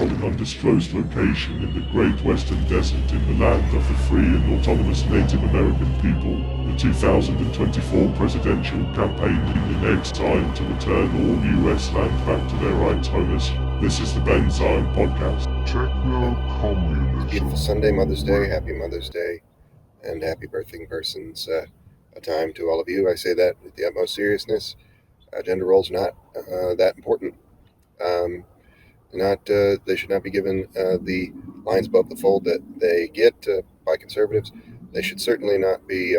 from an undisclosed location in the Great Western Desert in the land of the free and autonomous Native American people. The 2024 presidential campaign enables time to return all U.S. land back to their right's owners. This is the Ben Zion Podcast. Techno-communism. Beautiful Sunday, Mother's Day. Happy Mother's Day. And happy birthing person's a time to all of you. I say that with the utmost seriousness. Gender roles not that important. They should not be given the lines above the fold that they get by conservatives. They should certainly not be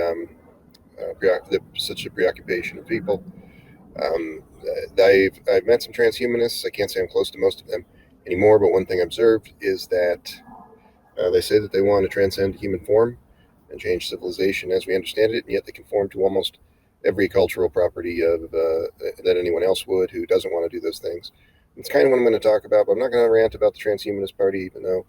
such a preoccupation of people. I've met some transhumanists. I can't say I'm close to most of them anymore, but one thing I observed is that they say that they want to transcend human form and change civilization as we understand it, and yet they conform to almost every cultural property that anyone else would who doesn't want to do those things. It's kind of what I'm going to talk about, but I'm not going to rant about the transhumanist party, even though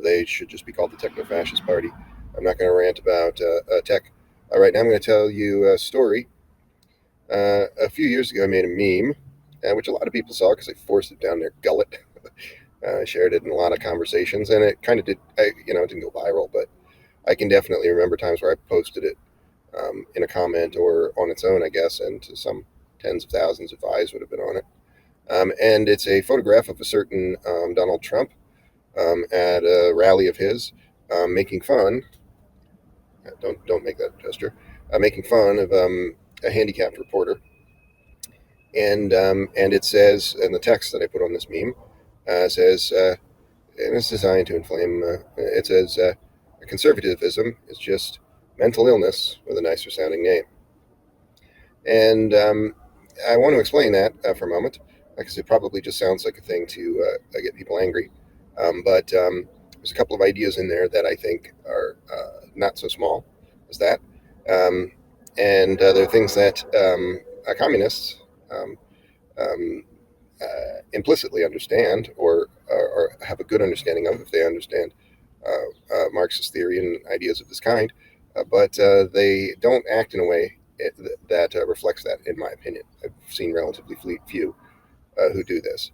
they should just be called the techno-fascist party. I'm not going to rant about tech. All right, now I'm going to tell you a story. A few years ago, I made a meme, which a lot of people saw because I forced it down their gullet. I shared it in a lot of conversations, and it kind of did, it didn't go viral, but I can definitely remember times where I posted it in a comment or on its own, I guess, and to some tens of thousands of eyes would have been on it. And it's a photograph of a certain Donald Trump at a rally of his, making fun. Don't make that gesture. Making fun of a handicapped reporter, and it says, and the text that I put on this meme says, and it's designed to inflame. It says, "Conservatism is just mental illness with a nicer sounding name." And I want to explain that for a moment, because it probably just sounds like a thing to get people angry. But there's a couple of ideas in there that I think are not so small as that. And there are things that communists implicitly understand or have a good understanding of if they understand Marxist theory and ideas of this kind, but they don't act in a way that reflects that, in my opinion. I've seen relatively few who do this.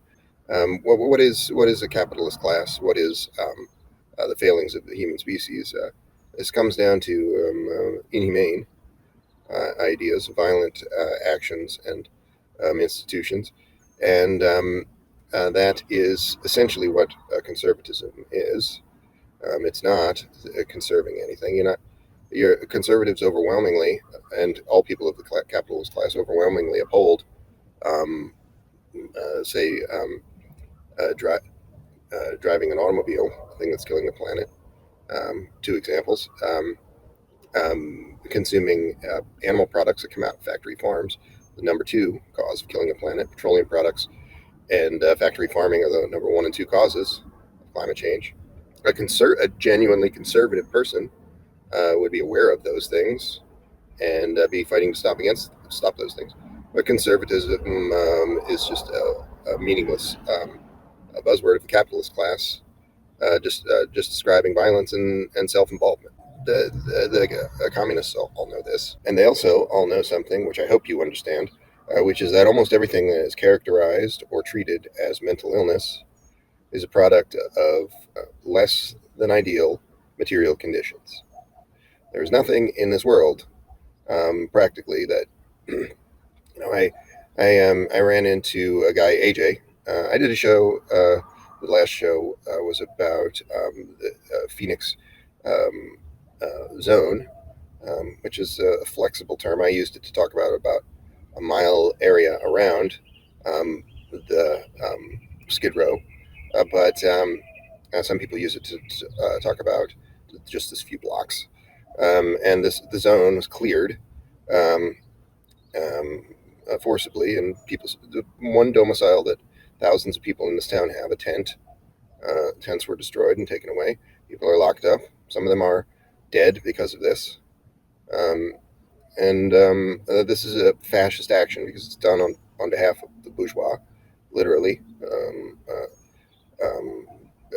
What is a capitalist class? What is the failings of the human species? This comes down to inhumane ideas, violent actions, and institutions, and that is essentially what conservatism is. It's not conserving anything. Your conservatives overwhelmingly, and all people of the capitalist class overwhelmingly uphold, driving an automobile, a thing that's killing the planet. Two examples. Consuming animal products that come out of factory farms. The number two cause of killing the planet. Petroleum products and factory farming are the number one and two causes of climate change. A genuinely conservative person would be aware of those things and be fighting to stop those things. But conservatism is just a meaningless a buzzword of the capitalist class, just describing violence and self-involvement. The communists all know this, and they also all know something which I hope you understand, which is that almost everything that is characterized or treated as mental illness is a product of less than ideal material conditions. There's nothing in this world, practically, that I ran into a guy, AJ. I did a show. The last show was about the Phoenix zone, which is a flexible term. I used it to talk about a mile area around the Skid Row, but some people use it to talk about just this few blocks. And the zone was cleared forcibly, and the one domicile that thousands of people in this town have, a tent. Tents were destroyed and taken away. People are locked up. Some of them are dead because of this. This is a fascist action because it's done on behalf of the bourgeois, literally.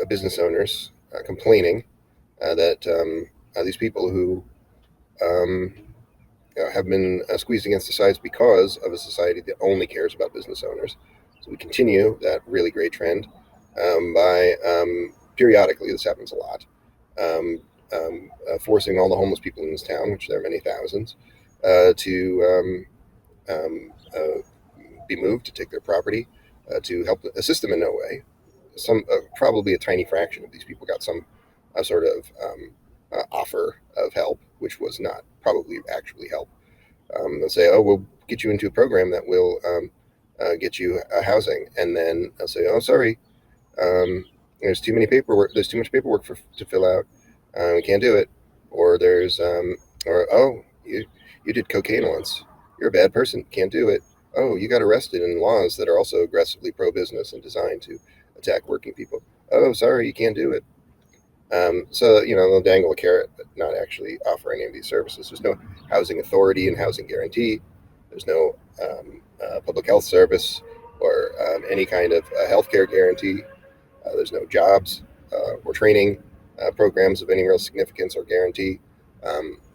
Business owners complaining that these people who have been squeezed against the sides because of a society that only cares about business owners. So we continue that really great trend by periodically, this happens a lot, forcing all the homeless people in this town, which there are many thousands, to be moved, to take their property, to help assist them in no way. Some probably a tiny fraction of these people got some sort of offer of help, which was not probably actually help. They'll say, "Oh, we'll get you into a program that will get you housing," and then they'll say, "Oh, sorry, there's too many paperwork. There's too much paperwork to fill out. We can't do it." Or oh, you did cocaine once. You're a bad person. Can't do it. Oh, you got arrested in laws that are also aggressively pro-business and designed to attack working people. Oh, sorry, you can't do it. So they'll dangle a carrot, but not actually offer any of these services. There's no housing authority and housing guarantee. There's no public health service or any kind of healthcare guarantee. There's no jobs or training programs of any real significance or guarantee.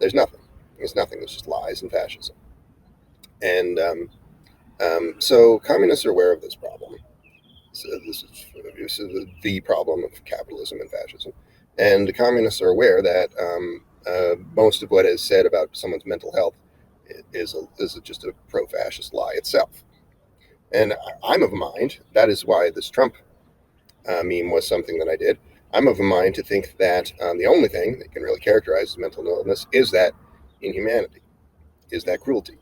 There's nothing. There's nothing. There's just lies and fascism. And so communists are aware of this problem. So this is the problem of capitalism and fascism. And the communists are aware that most of what is said about someone's mental health is just a pro-fascist lie itself. And I'm of a mind, that is why this Trump meme was something that I did. I'm of a mind to think that the only thing that can really characterize mental illness is that inhumanity, is that cruelty.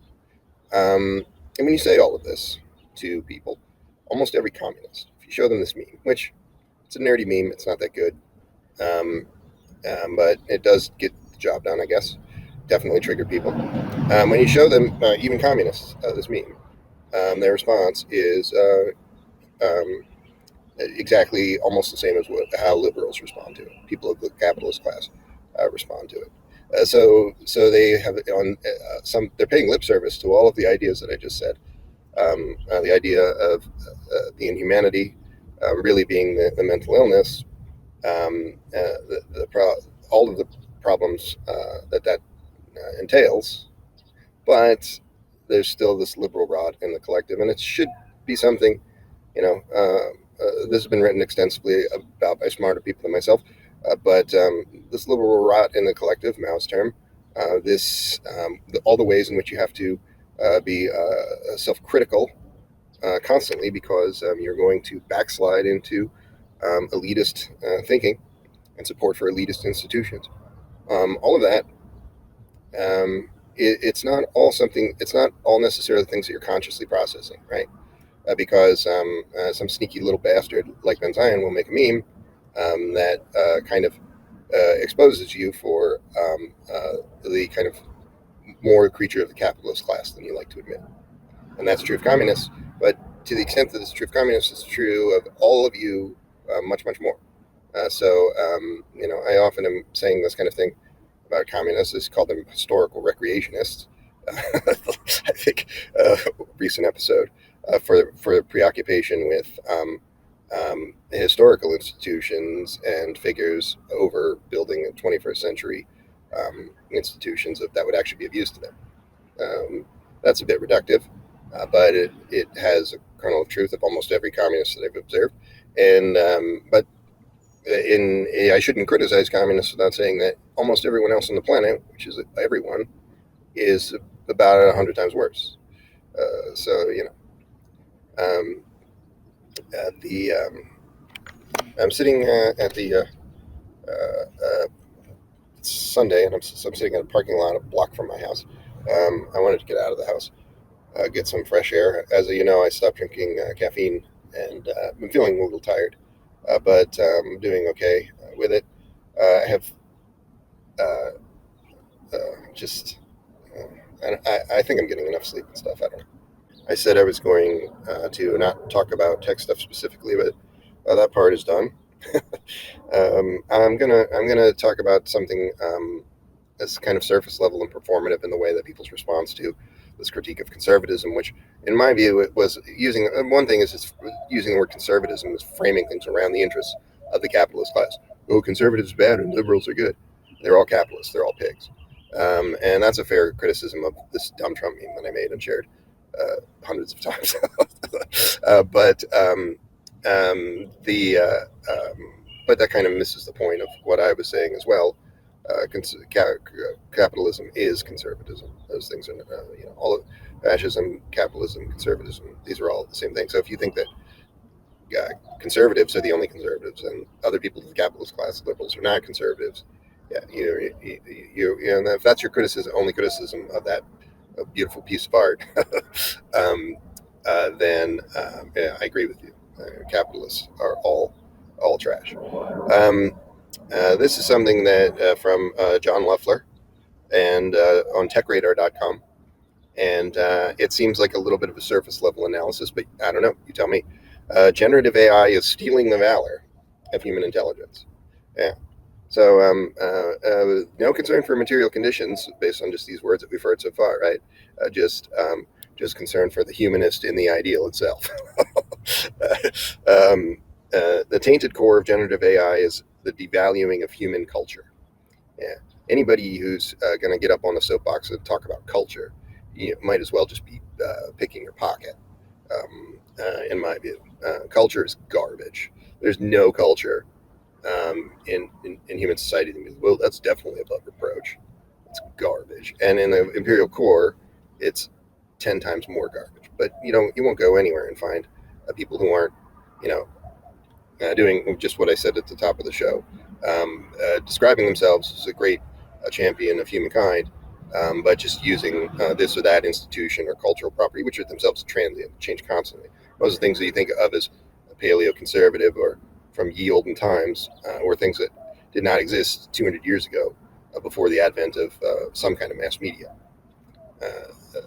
And when you say all of this to people, almost every communist, if you show them this meme, which it's a nerdy meme, it's not that good, but it does get the job done, I guess. Definitely trigger people. When you show them, even communists, this meme, their response is exactly almost the same as how liberals respond to it. People of the capitalist class respond to it. So they have on they're paying lip service to all of the ideas that I just said. The idea of the inhumanity really being the mental illness, all of the problems that entails, but there's still this liberal rot in the collective, and it should be something, this has been written extensively about by smarter people than myself, but this liberal rot in the collective, Mao's term, all the ways in which you have to be self-critical constantly because you're going to backslide into elitist thinking and support for elitist institutions. All of that, it's not all necessarily things that you're consciously processing, right? Because some sneaky little bastard like Ben Zion will make a meme that kind of exposes you for the kind of more creature of the capitalist class than you like to admit. And that's true of communists, but to the extent that it's true of communists, it's true of all of you much, much more. I often am saying this kind of thing about communists, is call them historical recreationists. I think recent episode for preoccupation with historical institutions and figures over building 21st century institutions that would actually be of use to them. That's a bit reductive, but it has a kernel of truth of almost every communist that I've observed. And but I shouldn't criticize communists without saying that almost everyone else on the planet, which is everyone, is about 100 times worse. I'm sitting at the Sunday, and I'm sitting in a parking lot a block from my house. I wanted to get out of the house, get some fresh air. As you know, I stopped drinking caffeine, and I'm feeling a little tired, but I'm doing okay with it. I have just, I think I'm getting enough sleep and stuff. I don't know. I said I was going to not talk about tech stuff specifically, but that part is done. I'm gonna talk about something that's kind of surface level and performative in the way that people's response to this critique of conservatism, which, in my view, it was using one thing is it's using the word conservatism as framing things around the interests of the capitalist class. Oh, conservatives are bad and liberals are good. They're all capitalists. They're all pigs. And that's a fair criticism of this dumb Trump meme that I made and shared hundreds of times. But that kind of misses the point of what I was saying as well. Capitalism is conservatism. Those things are, all of fascism, capitalism, conservatism. These are all the same thing. So if you think that conservatives are the only conservatives, and other people of the capitalist class, liberals, are not conservatives, yeah, and if that's your only criticism of that beautiful piece of art, then yeah, I agree with you. Capitalists are all trash. This is something that from John Loeffler and on techradar.com. And it seems like a little bit of a surface level analysis, but I don't know. You tell me. Generative AI is stealing the valor of human intelligence. Yeah. So no concern for material conditions based on just these words that we've heard so far, right? Just concern for the humanist in the ideal itself. The tainted core of generative AI is the devaluing of human culture. Yeah. Anybody who's going to get up on a soapbox and talk about culture, you might as well just be picking your pocket. In my view, culture is garbage. There's no culture in human society. Well, that's definitely above reproach. It's garbage. And in the imperial core, it's 10 times more garbage. But you won't go anywhere and find people who aren't, doing just what I said at the top of the show, describing themselves as a great champion of humankind, but just using this or that institution or cultural property, which are themselves transient, change constantly. Most of the things that you think of as paleo-conservative or from ye olden times were things that did not exist 200 years ago before the advent of some kind of mass media.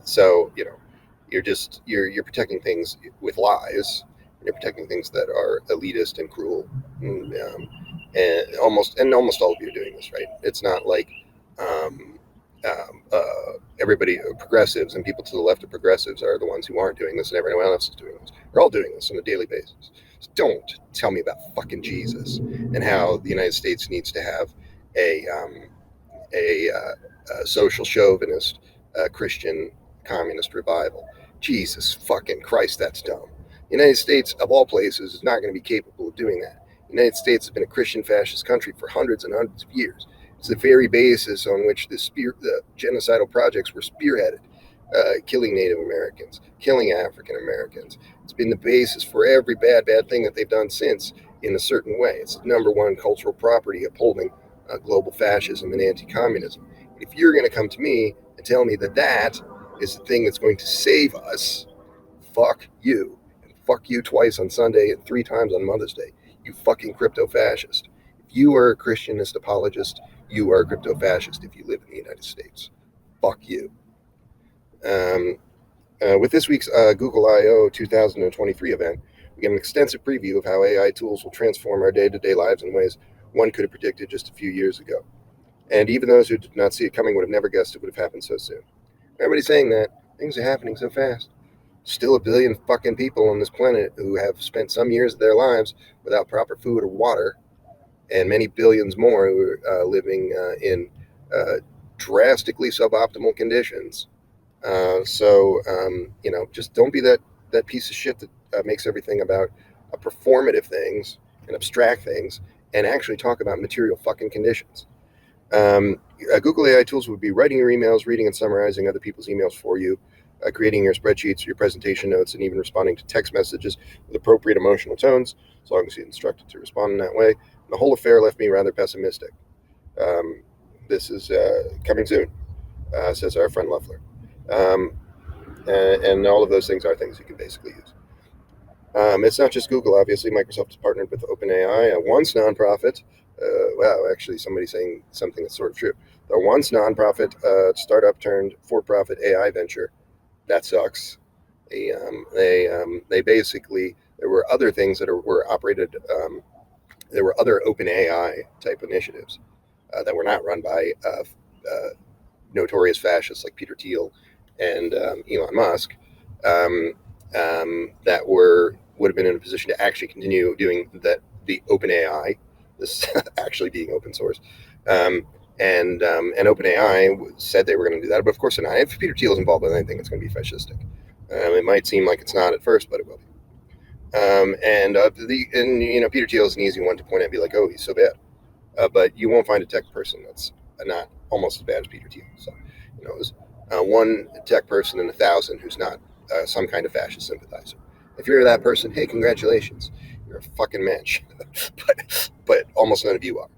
So you're protecting things with lies. You're protecting things that are elitist and cruel, and almost all of you are doing this, right? It's not like everybody, progressives and people to the left of progressives, are the ones who aren't doing this, and everyone else is doing this. We're all doing this on a daily basis. So don't tell me about fucking Jesus and how the United States needs to have a social chauvinist Christian communist revival. Jesus fucking Christ, that's dumb. The United States, of all places, is not going to be capable of doing that. The United States has been a Christian fascist country for hundreds and hundreds of years. It's the very basis on which the genocidal projects were spearheaded, killing Native Americans, killing African Americans. It's been the basis for every bad thing that they've done since, in a certain way. It's the number one cultural property upholding global fascism and anti-communism. If you're going to come to me and tell me that that is the thing that's going to save us, fuck you. And fuck you twice on Sunday and 3 times on Mother's Day. You fucking crypto-fascist. If you are a Christianist apologist, you are a crypto-fascist if you live in the United States. Fuck you. With this week's Google I/O 2023 event, we get an extensive preview of how AI tools will transform our day-to-day lives in ways one could have predicted just a few years ago. And even those who did not see it coming would have never guessed it would have happened so soon. Everybody's saying that. Things are happening so fast. Still a billion fucking people on this planet who have spent some years of their lives without proper food or water, and many billions more who are living in drastically suboptimal conditions. Just don't be that piece of shit that makes everything about performative things and abstract things, and actually talk about material fucking conditions. Google AI tools would be writing your emails, reading and summarizing other people's emails for you, creating your spreadsheets, your presentation notes, and even responding to text messages with appropriate emotional tones, as long as you're instructed to respond in that way. And the whole affair left me rather pessimistic. This is coming soon, says our friend Loeffler. And all of those things are things you can basically use. It's not just Google, obviously. Microsoft has partnered with OpenAI, a once nonprofit. Actually, somebody's saying something that's sort of true. The once nonprofit startup turned for-profit AI venture. That sucks. They basically, there were other things that were operated. There were other OpenAI type initiatives that were not run by notorious fascists like Peter Thiel and Elon Musk. That would have been in a position to actually continue doing that. The OpenAI, this actually being open source, and OpenAI said they were going to do that, but of course they're not. If Peter Thiel is involved with anything, it's going to be fascistic. It might seem like it's not at first, but it will be. And Peter Thiel is an easy one to point at and be like, oh, he's so bad. But you won't find a tech person that's not almost as bad as Peter Thiel. So, there's one tech person in 1,000 who's not some kind of fascist sympathizer. If you're that person, hey, congratulations, you're a fucking mensch. but almost none of you are.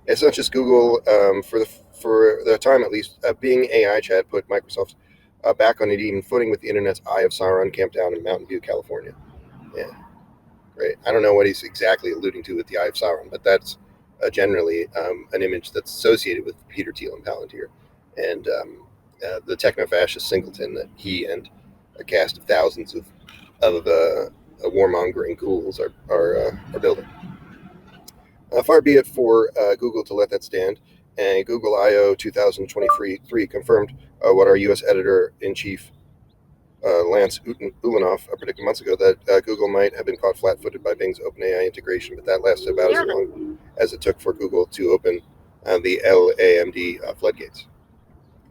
It's not just Google. For the time at least, Bing AI chat put Microsoft back on an even footing with the internet's Eye of Sauron camped down in Mountain View, California. Yeah, great. I don't know what he's exactly alluding to with the Eye of Sauron, but that's generally an image that's associated with Peter Thiel and Palantir and the techno-fascist singleton that he and a cast of thousands of warmongering ghouls are building. Far be it for Google to let that stand. And Google I/O 2023 confirmed what our U.S. editor-in-chief Lance Ulanoff predicted months ago, that Google might have been caught flat-footed by Bing's OpenAI integration, but that lasted about as long as it took for Google to open the LAMD floodgates.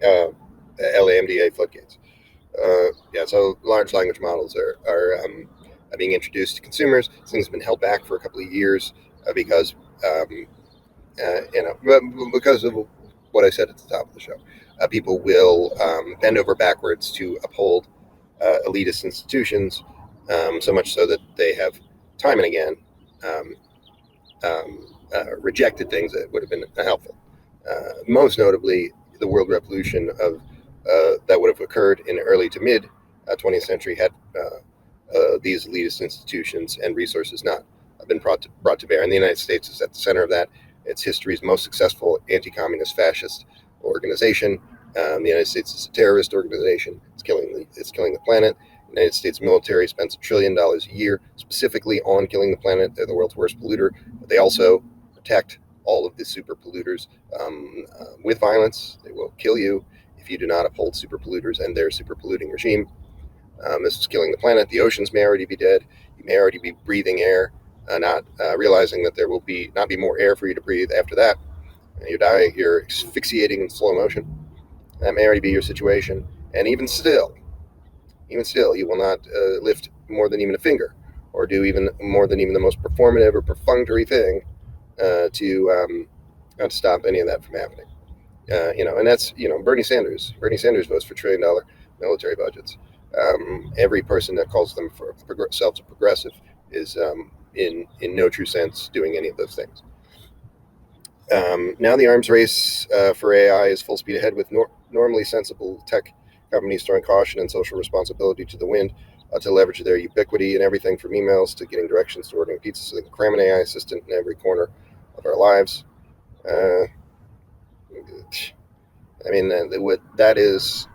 LAMDA floodgates. So large language models are being introduced to consumers. This thing's been held back for a couple of years because because of what I said at the top of the show. People will bend over backwards to uphold elitist institutions, so much so that they have time and again rejected things that would have been helpful. Most notably, the world revolution that would have occurred in early to mid 20th century had these elitist institutions and resources not been brought to bear. And the United States is at the center of that. It's history's most successful anti-communist fascist organization. The United States is a terrorist organization. It's killing the planet. The United States military spends $1 trillion a year specifically on killing the planet. They're the world's worst polluter, but they also protect all of the super polluters with violence. They will kill you if you do not uphold super polluters and their super polluting regime. This is killing the planet. The oceans may already be dead. You may already be breathing air, not realizing that there will not be more air for you to breathe after that. You die. You're asphyxiating in slow motion. That may already be your situation. And even still, you will not lift more than even a finger, or do even more than even the most performative or perfunctory thing to stop any of that from happening. And that's Bernie Sanders. Bernie Sanders votes for $1 trillion military budgets. Every person that calls themselves a progressive is in no true sense doing any of those things. Now the arms race for AI is full speed ahead, with normally sensible tech companies throwing caution and social responsibility to the wind to leverage their ubiquity in everything from emails to getting directions to ordering pizza, so they can cram an AI assistant in every corner of our lives. That is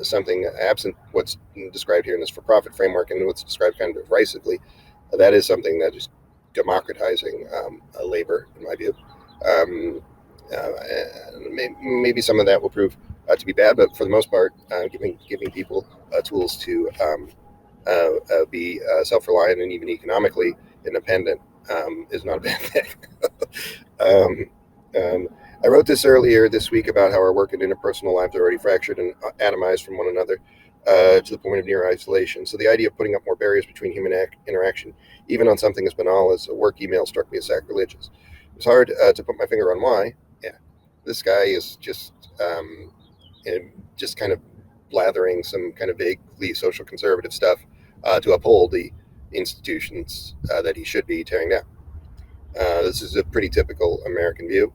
something absent what's described here in this for-profit framework and what's described kind of derisively. That is something that is democratizing labor, in my view. Maybe some of that will prove to be bad, but for the most part, giving people tools to be self-reliant and even economically independent is not a bad thing. I wrote this earlier this week about how our work and interpersonal lives are already fractured and atomized from one another to the point of near isolation. So the idea of putting up more barriers between human interaction, even on something as banal as a work email, struck me as sacrilegious. It's hard to put my finger on why. Yeah, this guy is just kind of blathering some kind of vaguely social conservative stuff to uphold the institutions that he should be tearing down. This is a pretty typical American view.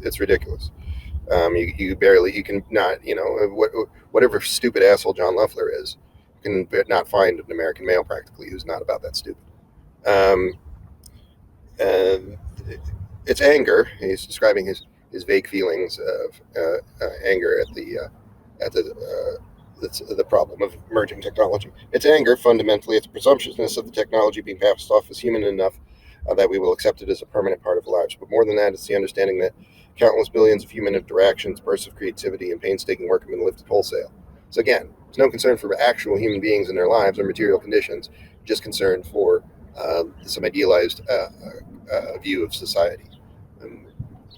It's ridiculous. You can not, whatever stupid asshole John Loeffler is, you can not find an American male practically who's not about that stupid. It's anger. He's describing his vague feelings of anger at the problem of emerging technology. It's anger, fundamentally. It's presumptuousness of the technology being passed off as human enough that we will accept it as a permanent part of our lives. But more than that, it's the understanding that countless billions of human interactions, bursts of creativity, and painstaking work have been lifted wholesale. So again, there's no concern for actual human beings and their lives or material conditions, just concern for some idealized view of society.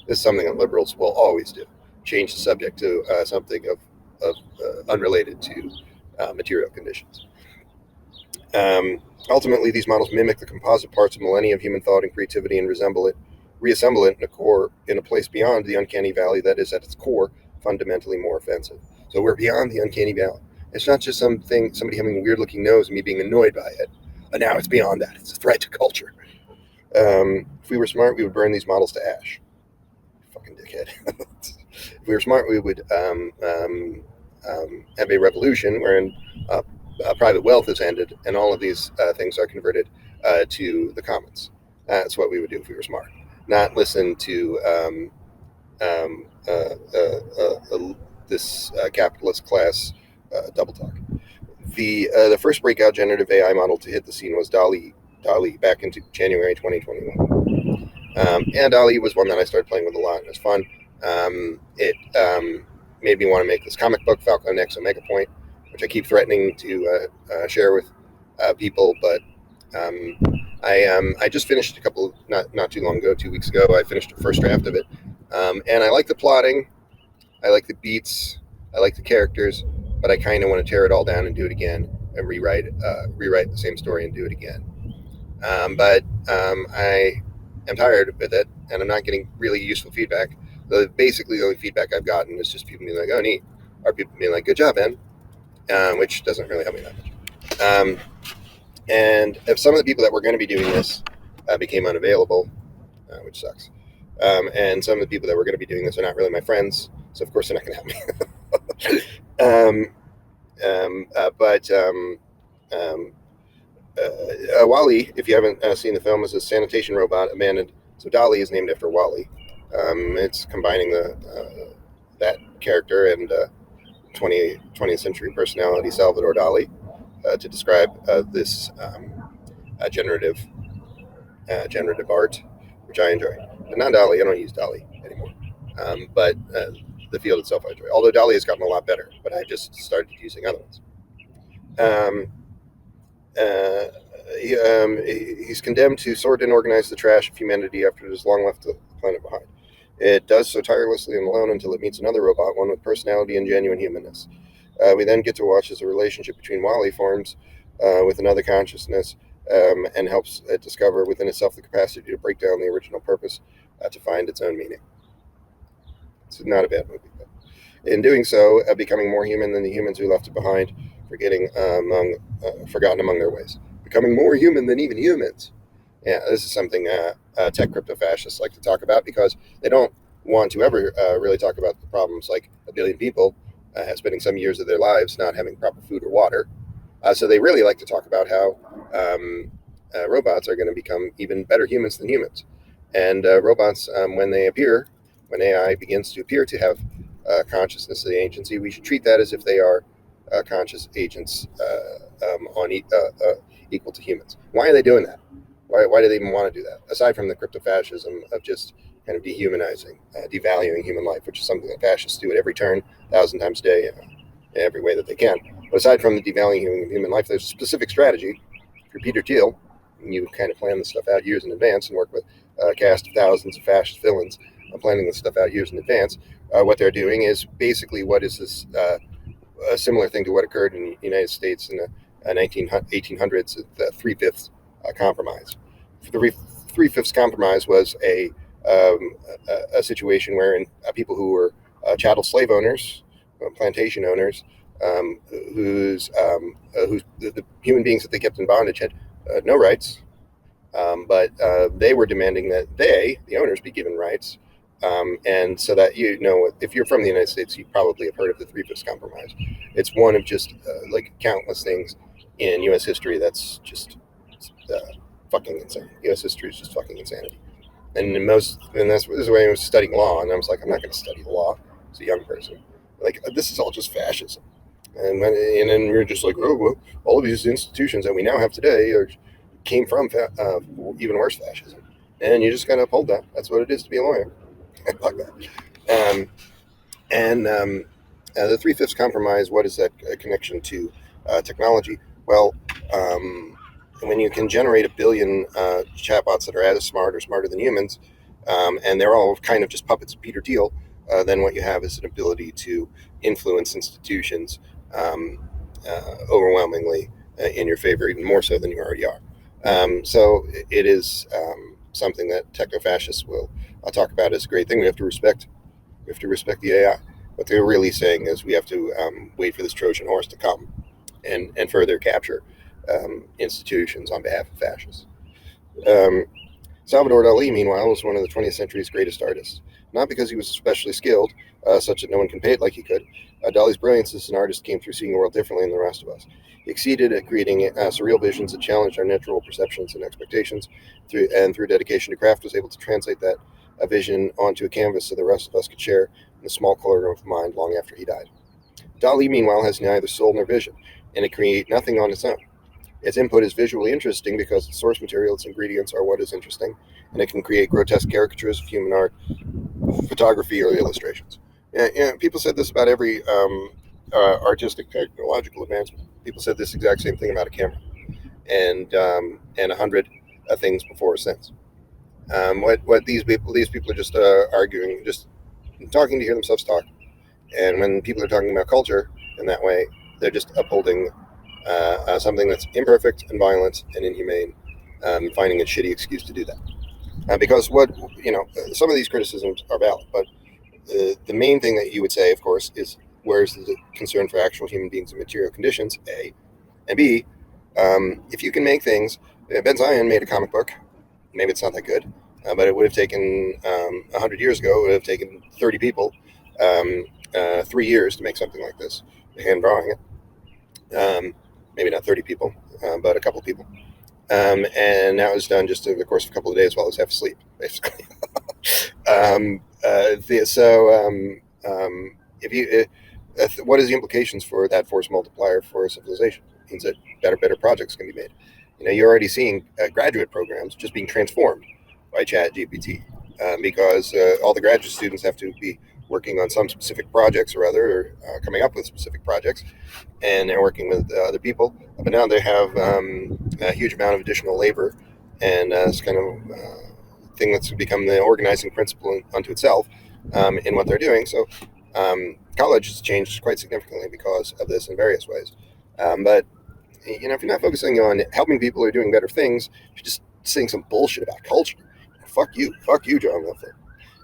This is something that liberals will always do: change the subject to something of unrelated to material conditions. Ultimately, these models mimic the composite parts of millennia of human thought and creativity and reassemble it in a place beyond the uncanny valley that is at its core fundamentally more offensive. So we're beyond the uncanny valley. It's not just somebody having a weird looking nose and me being annoyed by it. But now it's beyond that. It's a threat to culture. If we were smart, we would burn these models to ash. Fucking dickhead. If we were smart, we would have a revolution wherein private wealth is ended and all of these things are converted to the commons. That's what we would do if we were smart. Not listen to this capitalist class double talk. The first breakout generative AI model to hit the scene was DALL-E back into January 2021. And DALL-E was one that I started playing with a lot. It was fun. It made me want to make this comic book, Falcon X Omega Point, which I keep threatening to share with people. But I just finished not too long ago, 2 weeks ago. I finished the first draft of it, and I like the plotting, I like the beats, I like the characters, but I kind of want to tear it all down and do it again and rewrite the same story and do it again. But I am tired with it, and I'm not getting really useful feedback. Basically, the only feedback I've gotten is just people being like, "Oh, neat," or people being like, "Good job, Ben," which doesn't really help me that much. And if some of the people that were going to be doing this became unavailable, which sucks, and some of the people that were going to be doing this are not really my friends, so of course they're not going to help me. WALL-E, if you haven't seen the film, is a sanitation robot abandoned. So DALL-E is named after WALL-E. It's combining that character and 20th century personality Salvador Dali to describe this generative art, which I enjoy. But not DALL-E. I don't use DALL-E anymore. But the field itself I enjoy. Although DALL-E has gotten a lot better, but I just started using other ones. He's condemned to sort and organize the trash of humanity after it has long left the planet behind. It does so tirelessly and alone until it meets another robot, one with personality and genuine humanness. We then get to watch as a relationship between WALL-E forms with another consciousness and helps it discover within itself the capacity to break down the original purpose to find its own meaning. It's not a bad movie, but in doing so, becoming more human than the humans who left it behind, forgotten among their ways. Becoming more human than even humans. Yeah, this is something tech crypto fascists like to talk about because they don't want to ever really talk about the problems like a billion people spending some years of their lives not having proper food or water. So they really like to talk about how robots are going to become even better humans than humans. And robots, when AI begins to appear to have consciousness of the agency, we should treat that as if they are conscious agents equal to humans. Why are they doing that? Why do they even want to do that? Aside from the crypto-fascism of just kind of dehumanizing, devaluing human life, which is something that fascists do at every turn, 1,000 times a day, in every way that they can. But aside from the devaluing of human life, there's a specific strategy. If you're Peter Thiel, you kind of plan this stuff out years in advance and work with a cast of thousands of fascist villains on planning this stuff out years in advance. What they're doing is basically what is this a similar thing to what occurred in the United States in the 1800s, the Three-Fifths Compromise. The Three-Fifths Compromise was a situation wherein people who were chattel slave owners, plantation owners, whose the human beings that they kept in bondage had no rights, but they were demanding that the owners, be given rights. And so that, if you're from the United States, you probably have heard of the Three-Fifths Compromise. It's one of just like countless things in U.S. history that's just fucking insane. U.S. history is just fucking insanity. And this is why I was studying law, and I was like, I'm not going to study law as a young person. Like, this is all just fascism. And then we're just like, oh, well, all of these institutions that we now have today came from even worse fascism. And you just got to uphold that. That's what it is to be a lawyer. Fuck that. The Three-Fifths Compromise, what is that connection to technology? Well, when you can generate 1 billion chatbots that are as smart or smarter than humans, and they're all kind of just puppets of Peter Thiel, then what you have is an ability to influence institutions overwhelmingly in your favor, even more so than you already are. So it is something that techno-fascists will talk about as a great thing. We have to respect the AI. What they're really saying is we have to wait for this Trojan horse to come and further capture institutions on behalf of fascists. Salvador Dali, meanwhile, was one of the 20th century's greatest artists. Not because he was especially skilled, such that no one can pay it like he could. Dali's brilliance as an artist came through seeing the world differently than the rest of us. He exceeded at creating surreal visions that challenged our natural perceptions and expectations, through dedication to craft, was able to translate that vision onto a canvas so the rest of us could share in a small corner of mind long after he died. Dali, meanwhile, has neither soul nor vision, and it creates nothing on its own. Its input is visually interesting because the source material, its ingredients, are what is interesting, and it can create grotesque caricatures of human art, photography, or illustrations. People said this about every artistic technological advancement. People said this exact same thing about a camera, and 100 things before or since. What these people are just arguing, just talking to hear themselves talk. And when people are talking about culture in that way, they're just upholding something that's imperfect and violent and inhumane, finding a shitty excuse to do that. Because some of these criticisms are valid, but the main thing that you would say, of course, is where's the concern for actual human beings and material conditions, A, and B, if you can make things. Ben Zion made a comic book. Maybe it's not that good, but it would have taken 100 years ago. It would have taken 30 people 3 years to make something like this, hand drawing it. Maybe not 30 people, but a couple of people. And now it's done just over the course of a couple of days while I was half asleep, basically. What is the implications for that force multiplier for civilization? It means that better projects can be made. You're already seeing graduate programs just being transformed by ChatGPT because all the graduate students have to be working on some specific projects or other, or coming up with specific projects, and they're working with other people. But now they have a huge amount of additional labor, and it's kind of thing that's become the organizing principle unto itself in what they're doing. So college has changed quite significantly because of this in various ways. But if you're not focusing on helping people or doing better things, you're just saying some bullshit about culture. Fuck you, John Leffler.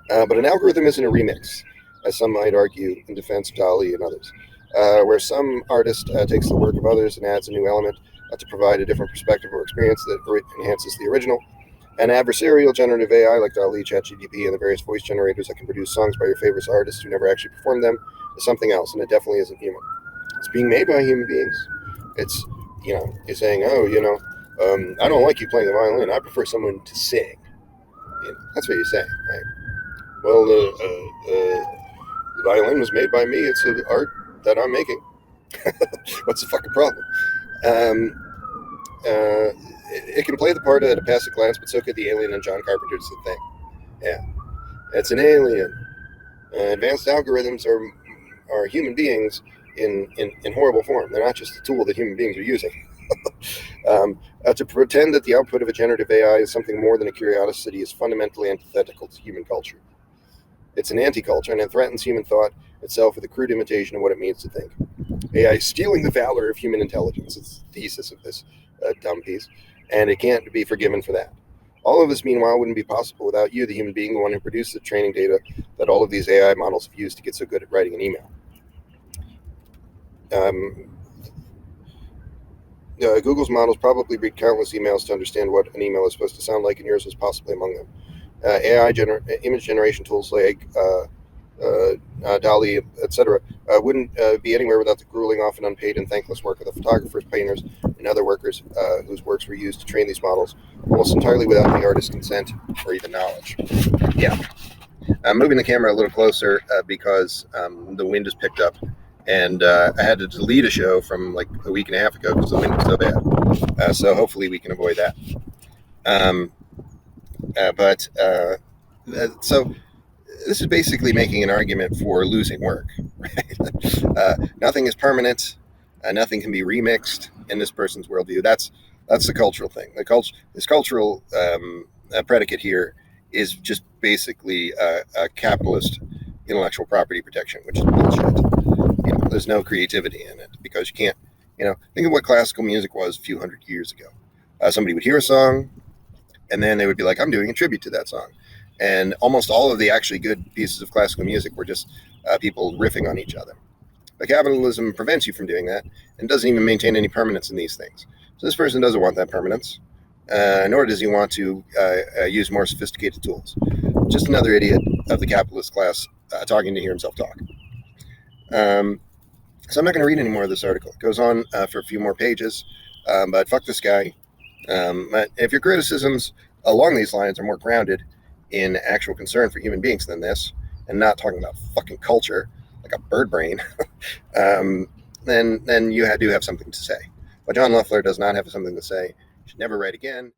But an algorithm isn't a remix, as some might argue in defense of DALL-E and others, where some artist takes the work of others and adds a new element to provide a different perspective or experience that enhances the original. An adversarial generative AI like DALL-E, ChatGPT, and the various voice generators that can produce songs by your favorite artists who never actually performed them is something else, and it definitely isn't human. It's being made by human beings. It's, you're saying, I don't like you playing the violin. I prefer someone to sing. That's what you're saying, right? Well, the violin was made by me. It's an art that I'm making. What's the fucking problem? It can play the part at a passive glance, but so could the alien in John Carpenter's The Thing. Yeah, it's an alien. Advanced algorithms are human beings in horrible form. They're not just a tool that human beings are using. To pretend that the output of a generative AI is something more than a curiosity is fundamentally antithetical to human culture. It's an anti-culture, and it threatens human thought itself with a crude imitation of what it means to think. AI is stealing the valor of human intelligence. It's the thesis of this dumb piece, and it can't be forgiven for that. All of this, meanwhile, wouldn't be possible without you, the human being, the one who produced the training data that all of these AI models have used to get so good at writing an email. Google's models probably read countless emails to understand what an email is supposed to sound like, and yours was possibly among them. AI image generation tools like DALL-E, etc., wouldn't be anywhere without the grueling, often unpaid and thankless work of the photographers, painters, and other workers whose works were used to train these models, almost entirely without the artist's consent or even knowledge. Yeah. I'm moving the camera a little closer because the wind has picked up, and I had to delete a show from like a week and a half ago because the wind was so bad. So hopefully we can avoid that. So this is basically making an argument for losing work. Right? Nothing is permanent. Nothing can be remixed in this person's worldview. That's the cultural thing. This cultural predicate here is just basically a capitalist intellectual property protection, which is bullshit. There's no creativity in it because you can't, think of what classical music was a few hundred years ago. Somebody would hear a song, and then they would be like, I'm doing a tribute to that song. And almost all of the actually good pieces of classical music were just people riffing on each other. But capitalism prevents you from doing that and doesn't even maintain any permanence in these things. So this person doesn't want that permanence, nor does he want to use more sophisticated tools. Just another idiot of the capitalist class talking to hear himself talk. So I'm not going to read any more of this article. It goes on for a few more pages, but fuck this guy. But if your criticisms along these lines are more grounded in actual concern for human beings than this, and not talking about fucking culture like a bird brain, then you do have something to say. But John Loeffler does not have something to say. He should never write again.